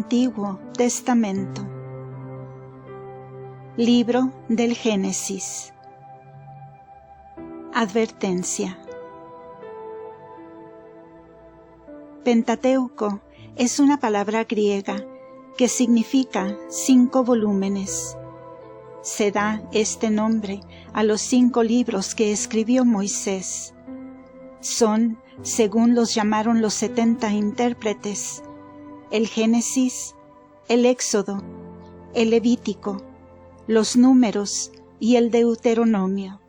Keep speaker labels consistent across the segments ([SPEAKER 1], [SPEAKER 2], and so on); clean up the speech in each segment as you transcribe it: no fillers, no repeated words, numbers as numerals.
[SPEAKER 1] Antiguo Testamento. Libro del Génesis. Advertencia. Pentateuco es una palabra griega que significa 5 volúmenes. Se da este nombre a los 5 libros que escribió Moisés. Son, según los llamaron los 70 intérpretes, el Génesis, el Éxodo, el Levítico, los Números y el Deuteronomio.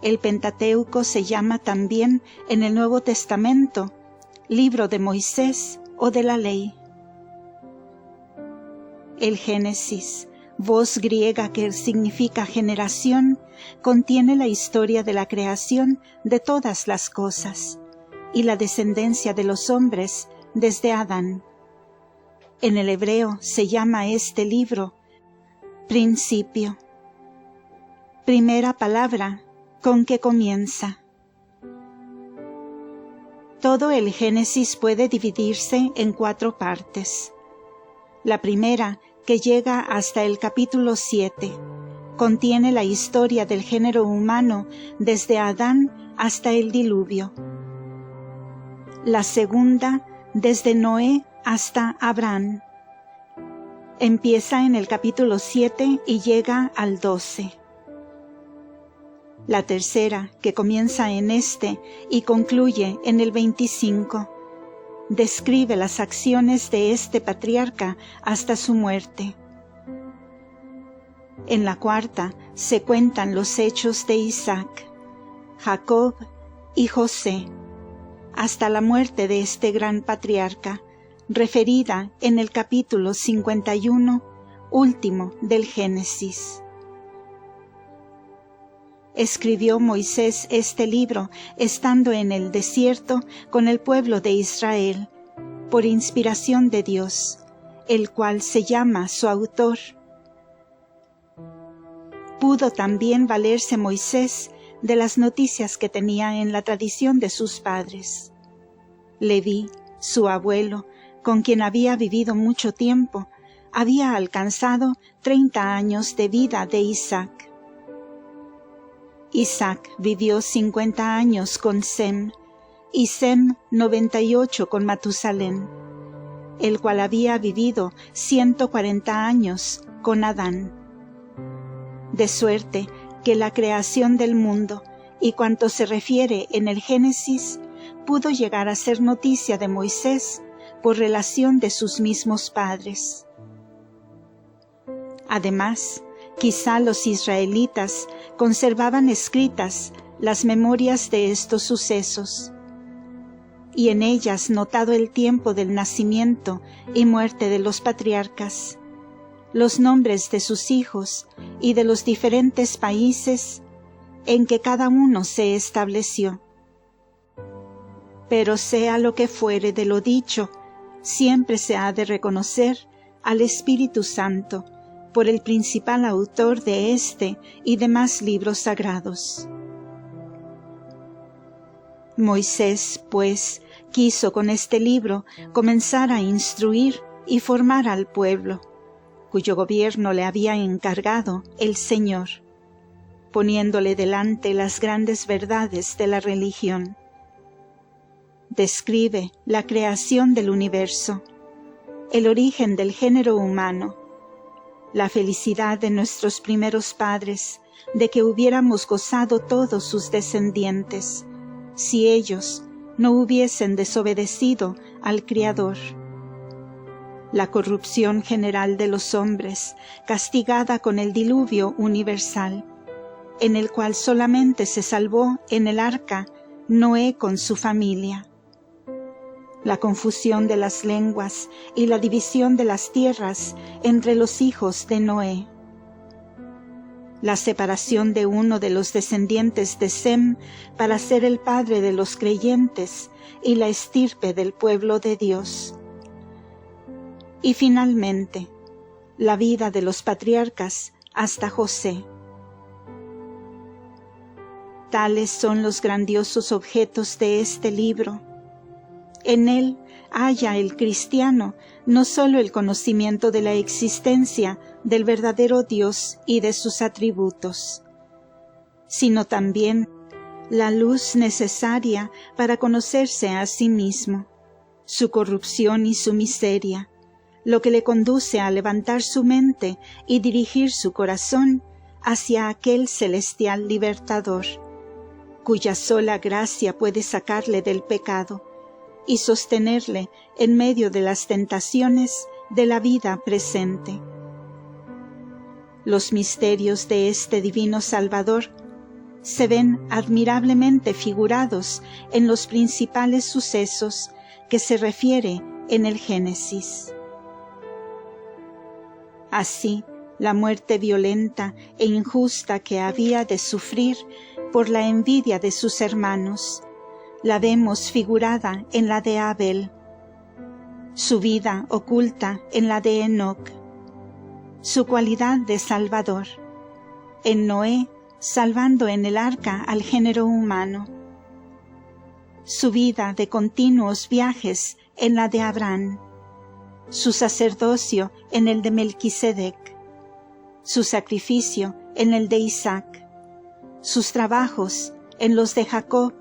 [SPEAKER 1] El Pentateuco se llama también en el Nuevo Testamento Libro de Moisés o de la Ley. El Génesis, voz griega que significa generación, contiene la historia de la creación de todas las cosas y la descendencia de los hombres desde Adán. En el hebreo se llama este libro principio, primera palabra con que comienza. Todo el Génesis puede dividirse en 4 partes. La primera, que llega hasta el capítulo 7, contiene la historia del género humano desde Adán hasta el diluvio. La segunda, desde Noé hasta Abraham. Empieza en el capítulo 7 y llega al 12. La tercera, que comienza en este y concluye en el 25, describe las acciones de este patriarca hasta su muerte. En la cuarta se cuentan los hechos de Isaac, Jacob y José, hasta la muerte de este gran patriarca, referida en el capítulo 51, último del Génesis. Escribió Moisés este libro estando en el desierto con el pueblo de Israel, por inspiración de Dios, el cual se llama su autor. Pudo también valerse Moisés de las noticias que tenía en la tradición de sus padres. Leví, su abuelo, con quien había vivido mucho tiempo, había alcanzado 30 años de vida de Isaac. Isaac vivió 50 años con Sem, y Sem 98 con Matusalén, el cual había vivido 140 años con Adán. De suerte que la creación del mundo y cuanto se refiere en el Génesis pudo llegar a ser noticia de Moisés por relación de sus mismos padres. Además, quizá los israelitas conservaban escritas las memorias de estos sucesos, y en ellas notado el tiempo del nacimiento y muerte de los patriarcas, los nombres de sus hijos y de los diferentes países en que cada uno se estableció. Pero sea lo que fuere de lo dicho, siempre se ha de reconocer al Espíritu Santo, por el principal autor de este y demás libros sagrados. Moisés, pues, quiso con este libro comenzar a instruir y formar al pueblo, cuyo gobierno le había encargado el Señor, poniéndole delante las grandes verdades de la religión. Describe la creación del universo, el origen del género humano, la felicidad de nuestros primeros padres, de que hubiéramos gozado todos sus descendientes, si ellos no hubiesen desobedecido al Criador. La corrupción general de los hombres, castigada con el diluvio universal, en el cual solamente se salvó en el arca Noé con su familia. La confusión de las lenguas y la división de las tierras entre los hijos de Noé. La separación de uno de los descendientes de Sem para ser el padre de los creyentes y la estirpe del pueblo de Dios. Y finalmente, la vida de los patriarcas hasta José. Tales son los grandiosos objetos de este libro, En él halla el cristiano no solo el conocimiento de la existencia del verdadero Dios y de sus atributos, sino también la luz necesaria para conocerse a sí mismo, su corrupción y su miseria, lo que le conduce a levantar su mente y dirigir su corazón hacia aquel celestial libertador, cuya sola gracia puede sacarle del pecado y sostenerle en medio de las tentaciones de la vida presente. Los misterios de este divino Salvador se ven admirablemente figurados en los principales sucesos que se refiere en el Génesis. Así, la muerte violenta e injusta que había de sufrir por la envidia de sus hermanos, la vemos figurada en la de Abel, su vida oculta en la de Enoc, su cualidad de Salvador, en Noé salvando en el arca al género humano, su vida de continuos viajes en la de Abraham, su sacerdocio en el de Melquisedec, su sacrificio en el de Isaac, sus trabajos en los de Jacob,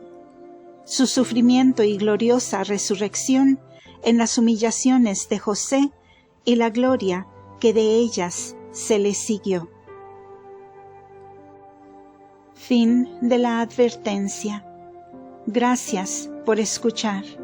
[SPEAKER 1] su sufrimiento y gloriosa resurrección en las humillaciones de José y la gloria que de ellas se le siguió. Fin de la advertencia. Gracias por escuchar.